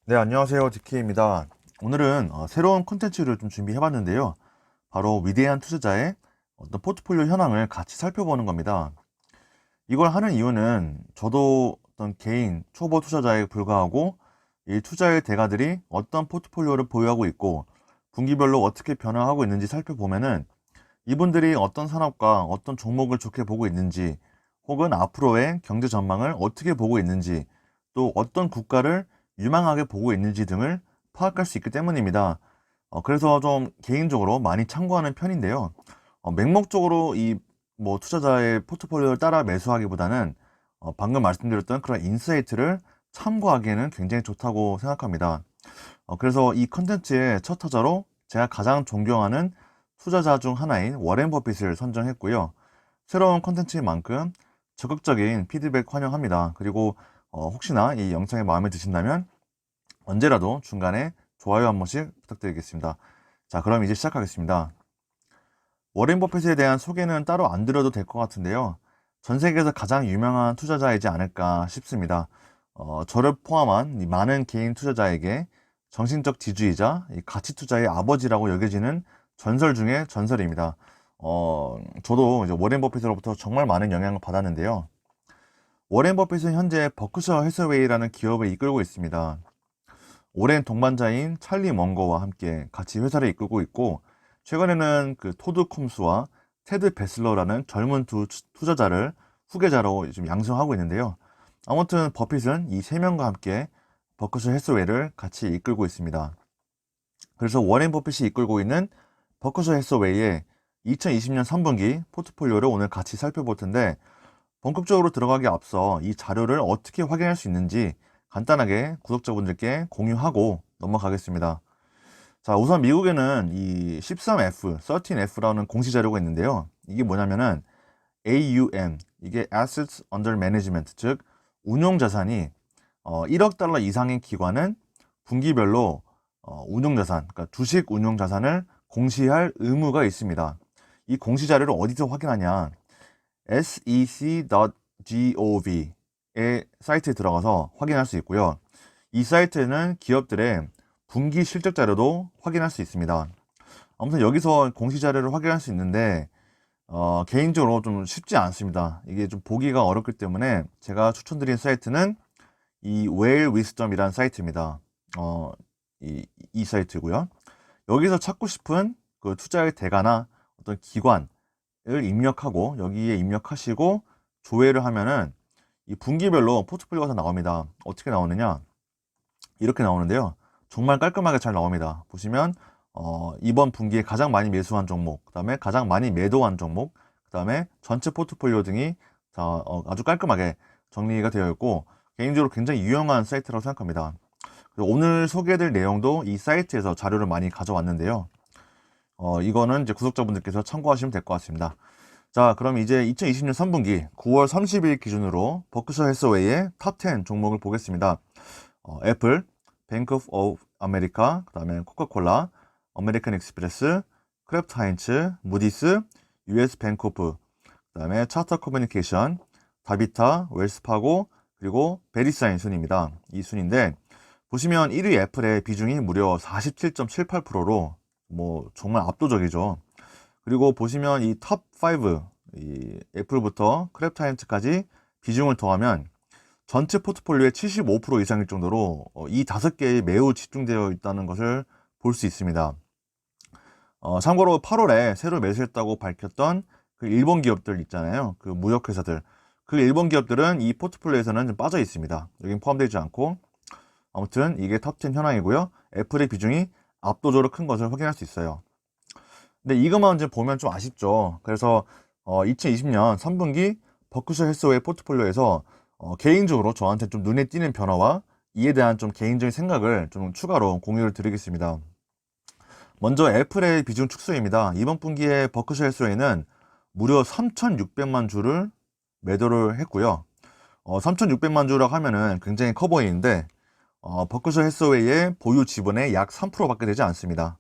네, 안녕하세요. DK입니다. 오늘은 새로운 콘텐츠를 좀 준비해 봤는데요. 바로 위대한 투자자의 어떤 포트폴리오 현황을 같이 살펴보는 겁니다. 이걸 하는 이유는 저도 어떤 개인 초보 투자자에 불과하고 이 투자의 대가들이 어떤 포트폴리오를 보유하고 있고 분기별로 어떻게 변화하고 있는지 살펴보면은 이분들이 어떤 산업과 어떤 종목을 좋게 보고 있는지, 혹은 앞으로의 경제 전망을 어떻게 보고 있는지, 또 어떤 국가를 유망하게 보고 있는지 등을 파악할 수 있기 때문입니다. 그래서 좀 개인적으로 많이 참고하는 편인데요. 맹목적으로 이 투자자의 포트폴리오를 따라 매수하기보다는 방금 말씀드렸던 그런 인사이트를 참고하기에는 굉장히 좋다고 생각합니다. 그래서 이 컨텐츠의 첫 타자로 제가 가장 존경하는 투자자 중 하나인 워렌 버핏을 선정했고요. 새로운 컨텐츠인 만큼 적극적인 피드백 환영합니다. 그리고 혹시나 이 영상이 마음에 드신다면 언제라도 중간에 좋아요 한 번씩 부탁드리겠습니다. 자, 그럼 이제 시작하겠습니다. 워렌 버핏에 대한 소개는 따로 안 드려도 될 것 같은데요. 전 세계에서 가장 유명한 투자자이지 않을까 싶습니다. 저를 포함한 이 많은 개인 투자자에게 정신적 지주이자 이 가치 투자의 아버지라고 여겨지는 전설 중의 전설입니다. 저도 이제 워렌 버핏으로부터 정말 많은 영향을 받았는데요. 워렌 버핏은 현재 버크셔 해서웨이라는 기업을 이끌고 있습니다. 오랜 동반자인 찰리 먼거와 함께 같이 회사를 이끌고 있고, 최근에는 그 토드 콤스와 테드 베슬러라는 젊은 두 투자자를 후계자로 지금 양성하고 있는데요. 아무튼 버핏은 이 세 명과 함께 버크셔 해서웨이를 같이 이끌고 있습니다. 그래서 워렌 버핏이 이끌고 있는 버크셔 해서웨이의 2020년 3분기 포트폴리오를 오늘 같이 살펴볼 텐데, 본격적으로 들어가기 앞서 이 자료를 어떻게 확인할 수 있는지 간단하게 구독자분들께 공유하고 넘어가겠습니다. 자, 우선 미국에는 이 13F, 13F라는 공시 자료가 있는데요. 이게 뭐냐면은 AUM, 이게 Assets Under Management, 즉 운용 자산이 1억 달러 이상의 기관은 분기별로 운용 자산, 그러니까 주식 운용 자산을 공시할 의무가 있습니다. 이 공시 자료를 어디서 확인하냐? sec.gov의 사이트에 들어가서 확인할 수 있고요. 이 사이트에는 기업들의 분기 실적 자료도 확인할 수 있습니다. 아무튼 여기서 공시 자료를 확인할 수 있는데 개인적으로 좀 쉽지 않습니다. 이게 좀 보기가 어렵기 때문에 제가 추천드린 사이트는 이 웨일 위스덤이라는 사이트입니다. 어, 이 사이트고요. 여기서 찾고 싶은 그 투자의 대가나 어떤 기관을 입력하고, 여기에 입력하시고 조회를 하면은 이 분기별로 포트폴리오가 다 나옵니다. 어떻게 나오느냐? 이렇게 나오는데요. 정말 깔끔하게 잘 나옵니다. 보시면 이번 분기에 가장 많이 매수한 종목, 그다음에 가장 많이 매도한 종목, 그다음에 전체 포트폴리오 등이 아주 깔끔하게 정리가 되어 있고, 개인적으로 굉장히 유용한 사이트라고 생각합니다. 그리고 오늘 소개해드릴 내용도 이 사이트에서 자료를 많이 가져왔는데요. 이거는 이제 구독자분들께서 참고하시면 될 것 같습니다. 자, 그럼 이제 2020년 3분기 9월 30일 기준으로 버크셔 해서웨이의 탑 10 종목을 보겠습니다. 애플, 뱅크 오브 아메리카, 그 다음에 코카콜라, 아메리칸 익스프레스, 크래프트 하인츠, 무디스, US 뱅코프, 그 다음에 차터 커뮤니케이션, 다비타, 웰스파고, 그리고 베리사인 순입니다. 이 순인데 보시면 1위 애플의 비중이 무려 47.78%로 정말 압도적이죠. 그리고 보시면 이 탑 5, 이 애플부터 크래프트 하인츠까지 비중을 더하면 전체 포트폴리오의 75% 이상일 정도로 이 5개에 매우 집중되어 있다는 것을 볼 수 있습니다. 참고로 8월에 새로 매수했다고 밝혔던 그 일본 기업들 있잖아요. 그 무역회사들. 그 일본 기업들은 이 포트폴리오에서는 좀 빠져 있습니다. 여긴 포함되지 않고. 아무튼 이게 탑 10 현황이고요. 애플의 비중이 압도적으로 큰 것을 확인할 수 있어요. 근데 이것만 이제 보면 좀 아쉽죠. 그래서 2020년 3분기 버크셔 해서웨이 포트폴리오에서 개인적으로 저한테 좀 눈에 띄는 변화와 이에 대한 좀 개인적인 생각을 좀 추가로 공유를 드리겠습니다. 먼저 애플의 비중 축소입니다. 이번 분기에 버크셔 해서웨이는 무려 3,600만 주를 매도를 했고요. 3,600만 주라고 하면은 굉장히 커 보이는데 버크셔 해서웨이의 보유 지분의 약 3%밖에 되지 않습니다.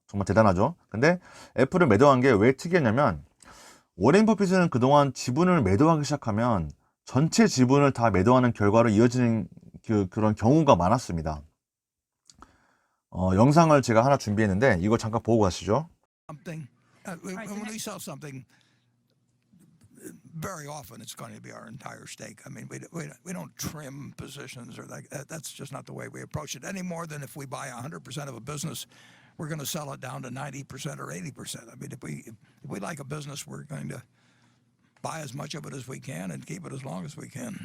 정말 대단하죠. 근데 애플을 매도한 게 왜 특이하냐면, 워렌 버핏은 그동안 지분을 매도하기 시작하면 전체 지분을 다 매도하는 결과로 이어지는 그런 경우가 많았습니다. 영상을 제가 하나 준비했는데 이거 잠깐 보고 가시죠. Something, when we sell something, very often it's going to be our entire stake. I mean, we don't trim positions or like that. That's just not the way we approach it any more than if we buy 100% of a business, we're going to sell it down to 90% or 80%. I mean, if we like a business, we're going to buy as much of it as we can and keep it as long as we can.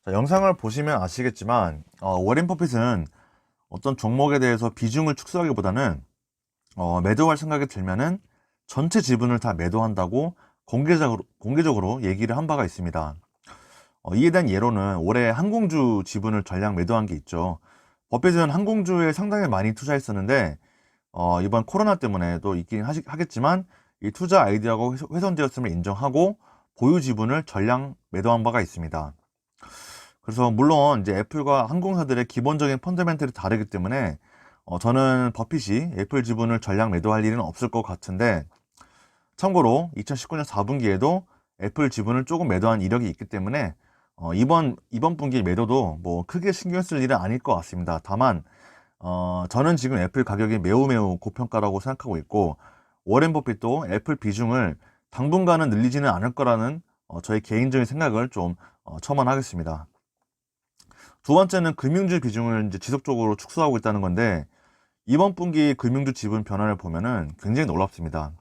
자, 영상을 보시면 아시겠지만 워렌 버핏은 어떤 종목에 대해서 비중을 축소하기보다는 매도할 생각이 들면은 전체 지분을 다 매도한다고 공개적으로 얘기를 한 바가 있습니다. 이에 대한 예로는 올해 항공주 지분을 전량 매도한 게 있죠. 버핏은 항공주에 상당히 많이 투자했었는데 이번 코로나 때문에 또 있긴 하겠지만 이 투자 아이디어가 훼손되었음을 인정하고 보유 지분을 전량 매도한 바가 있습니다. 그래서 물론 이제 애플과 항공사들의 기본적인 펀더멘털이 다르기 때문에 저는 버핏이 애플 지분을 전량 매도할 일은 없을 것 같은데, 참고로 2019년 4분기에도 애플 지분을 조금 매도한 이력이 있기 때문에 이번 분기 매도도 뭐 크게 신경 쓸 일은 아닐 것 같습니다. 다만 저는 지금 애플 가격이 매우 고평가라고 생각하고 있고, 워렌 버핏도 애플 비중을 당분간은 늘리지는 않을 거라는 저의 개인적인 생각을 좀 첨언하겠습니다. 두 번째는 금융주 비중을 이제 지속적으로 축소하고 있다는 건데, 이번 분기 금융주 지분 변화를 보면은 굉장히 놀랍습니다.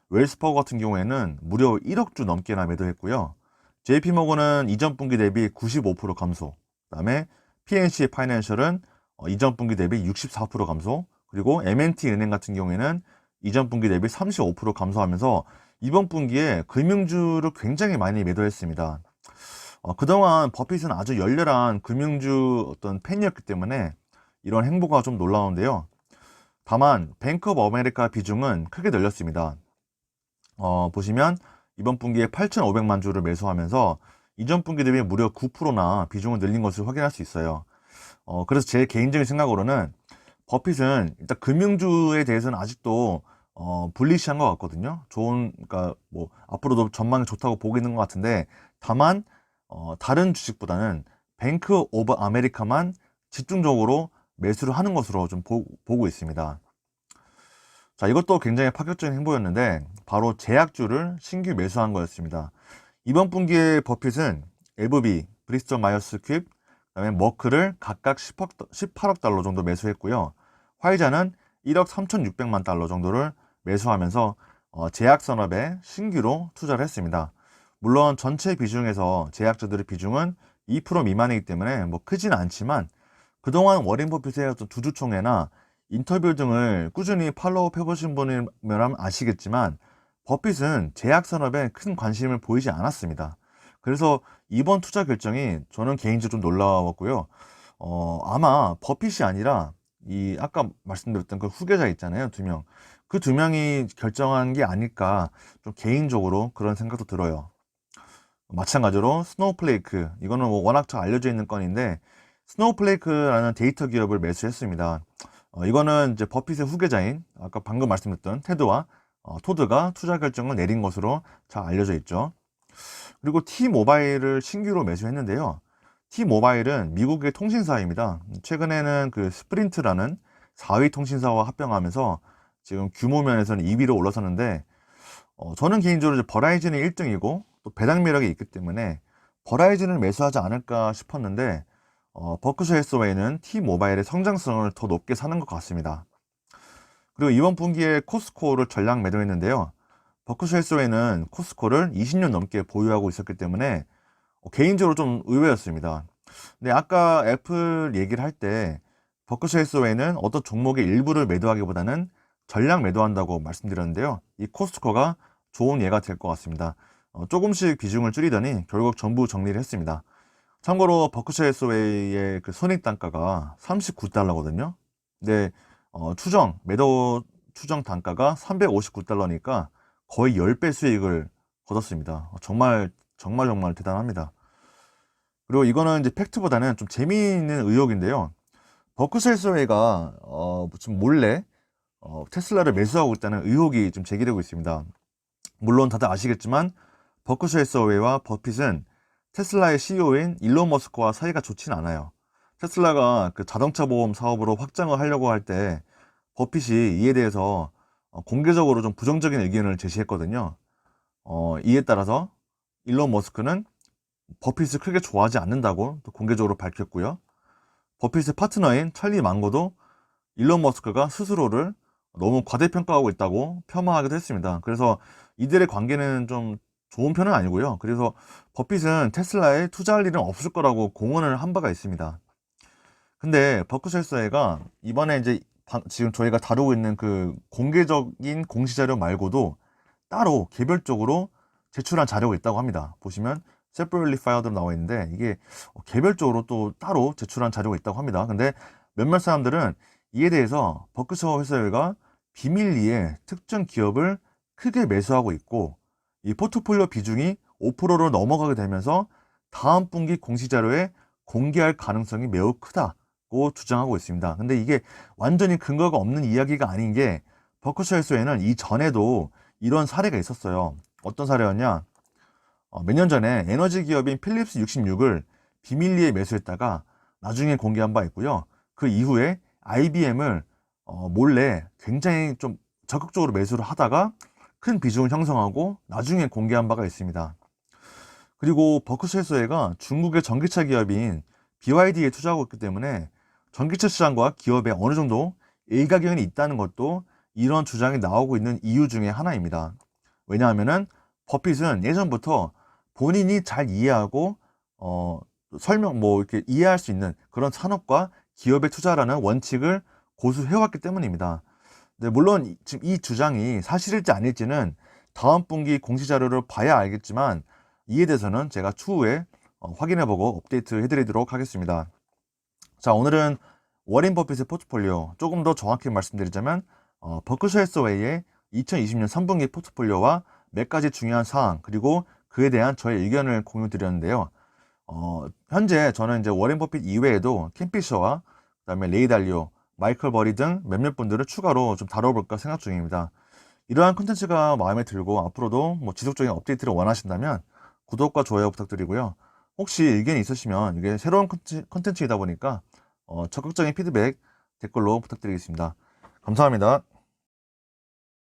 웰스퍼거 같은 경우에는 무려 1억 주 넘게나 매도했고요. JP모건은 이전 분기 대비 95% 감소, 그 다음에 PNC 파이낸셜은 이전 분기 대비 64% 감소, 그리고 M&T 은행 같은 경우에는 이전 분기 대비 35% 감소하면서 이번 분기에 금융주를 굉장히 많이 매도했습니다. 그동안 버핏은 아주 열렬한 금융주 어떤 팬이었기 때문에 이런 행보가 좀 놀라운데요. 다만 뱅크 오브 아메리카 비중은 크게 늘렸습니다. 보시면 이번 분기에 8,500만 주를 매수하면서 이전 분기 대비 무려 9%나 비중을 늘린 것을 확인할 수 있어요. 그래서 제 개인적인 생각으로는 버핏은 일단 금융주에 대해서는 아직도 불리시한 것 같거든요. 그러니까 뭐 앞으로도 전망이 좋다고 보고 있는 것 같은데, 다만 다른 주식보다는 뱅크 오브 아메리카만 집중적으로 매수를 하는 것으로 좀 보고 있습니다. 자, 이것도 굉장히 파격적인 행보였는데 바로 제약주를 신규 매수한 거였습니다. 이번 분기에 버핏은 에브비, 브리스톨 마이어스 퀴브, 그다음에 머크를 각각 18억 달러 정도 매수했고요. 화이자는 1억 3,600만 달러 정도를 매수하면서 제약 산업에 신규로 투자를 했습니다. 물론 전체 비중에서 제약주들의 비중은 2% 미만이기 때문에 뭐 크진 않지만, 그동안 워렌 버핏의 어떤 주주총회나 인터뷰 등을 꾸준히 팔로우 해보신 분이면 아시겠지만 버핏은 제약 산업에 큰 관심을 보이지 않았습니다. 그래서 이번 투자 결정이 저는 개인적으로 좀 놀라웠고요. 아마 버핏이 아니라 이 아까 말씀드렸던 그 후계자 있잖아요, 두 명. 그 두 명이 결정한 게 아닐까, 좀 개인적으로 그런 생각도 들어요. 마찬가지로 스노우플레이크, 이거는 뭐 워낙 잘 알려져 있는 건인데 스노우플레이크라는 데이터 기업을 매수했습니다. 이거는 이제 버핏의 후계자인 아까 방금 말씀드렸던 테드와 토드가 투자 결정을 내린 것으로 잘 알려져 있죠. 그리고 T모바일을 신규로 매수했는데요. T모바일은 미국의 통신사입니다. 최근에는 그 스프린트라는 4위 통신사와 합병하면서 지금 규모 면에서는 2위로 올라섰는데, 저는 개인적으로 버라이즌이 1등이고 또 배당 매력이 있기 때문에 버라이즌을 매수하지 않을까 싶었는데 버크셔 해서웨이는 T모바일의 성장성을 더 높게 사는 것 같습니다. 그리고 이번 분기에 코스코를 전량 매도했는데요. 버크셔 해서웨이는 코스코를 20년 넘게 보유하고 있었기 때문에 개인적으로 좀 의외였습니다. 근데 아까 애플 얘기를 할 때 버크셔 해서웨이는 어떤 종목의 일부를 매도하기보다는 전량 매도한다고 말씀드렸는데요. 이 코스트코가 좋은 예가 될 것 같습니다. 조금씩 비중을 줄이더니 결국 전부 정리를 했습니다. 참고로 버크셔 해서웨이의 그 손익 단가가 39달러거든요. 근데 매도 추정 단가가 359달러니까 거의 10배 수익을 거뒀습니다. 정말 대단합니다. 그리고 이거는 이제 팩트보다는 좀 재미있는 의혹인데요. 버크셔 해서웨이가 좀 몰래 테슬라를 매수하고 있다는 의혹이 좀 제기되고 있습니다. 물론 다들 아시겠지만 버크셔 해서웨이와 버핏은 테슬라의 CEO인 일론 머스크와 사이가 좋진 않아요. 테슬라가 그 자동차 보험 사업으로 확장을 하려고 할 때 버핏이 이에 대해서 공개적으로 좀 부정적인 의견을 제시했거든요. 이에 따라서 일론 머스크는 버핏을 크게 좋아하지 않는다고 또 공개적으로 밝혔고요. 버핏의 파트너인 찰리 망고도 일론 머스크가 스스로를 너무 과대평가하고 있다고 폄하하기도 했습니다. 그래서 이들의 관계는 좀 좋은 편은 아니고요. 그래서 버핏은 테슬라에 투자할 일은 없을 거라고 공언을 한 바가 있습니다. 근데 버크셔사회가 이번에 이제 지금 저희가 다루고 있는 그 공개적인 공시자료 말고도 따로 개별적으로 제출한 자료가 있다고 합니다. 보시면 separately filed로 나와 있는데 이게 개별적으로 또 따로 제출한 자료가 있다고 합니다. 근데 몇몇 사람들은 이에 대해서 버크셔 회사가 비밀리에 특정 기업을 크게 매수하고 있고 이 포트폴리오 비중이 5%로 넘어가게 되면서 다음 분기 공시자료에 공개할 가능성이 매우 크다고 주장하고 있습니다. 근데 이게 완전히 근거가 없는 이야기가 아닌 게 버크셔 회사에는 이전에도 이런 사례가 있었어요. 어떤 사례였냐? 몇 년 전에 에너지 기업인 필립스 66을 비밀리에 매수했다가 나중에 공개한 바 있고요. 그 이후에 IBM을 몰래 굉장히 좀 적극적으로 매수를 하다가 큰 비중을 형성하고 나중에 공개한 바가 있습니다. 그리고 버크셔 해서웨가 중국의 전기차 기업인 BYD에 투자하고 있기 때문에 전기차 시장과 기업에 어느 정도 일가견이 있다는 것도 이런 주장이 나오고 있는 이유 중에 하나입니다. 왜냐하면은 버핏은 예전부터 본인이 잘 이해하고 설명 이렇게 이해할 수 있는 그런 산업과 기업에 투자라는 원칙을 고수해왔기 때문입니다. 네, 물론 지금 이 주장이 사실일지 아닐지는 다음 분기 공시자료를 봐야 알겠지만 이에 대해서는 제가 추후에 확인해보고 업데이트 해드리도록 하겠습니다. 자, 오늘은 워렌 버핏의 포트폴리오 조금 더 정확히 말씀드리자면 버크셔 해서웨이의 2020년 3분기 포트폴리오와 몇 가지 중요한 사항 그리고 그에 대한 저의 의견을 공유 드렸는데요. 현재 저는 이제 워렌 버핏 이외에도 켄 피셔와 그다음에 레이 달리오, 마이클 버리 등 몇몇 분들을 추가로 좀 다뤄볼까 생각 중입니다. 이러한 콘텐츠가 마음에 들고 앞으로도 뭐 지속적인 업데이트를 원하신다면 구독과 좋아요 부탁드리고요. 혹시 의견이 있으시면 이게 새로운 콘텐츠이다 보니까 적극적인 피드백 댓글로 부탁드리겠습니다. 감사합니다.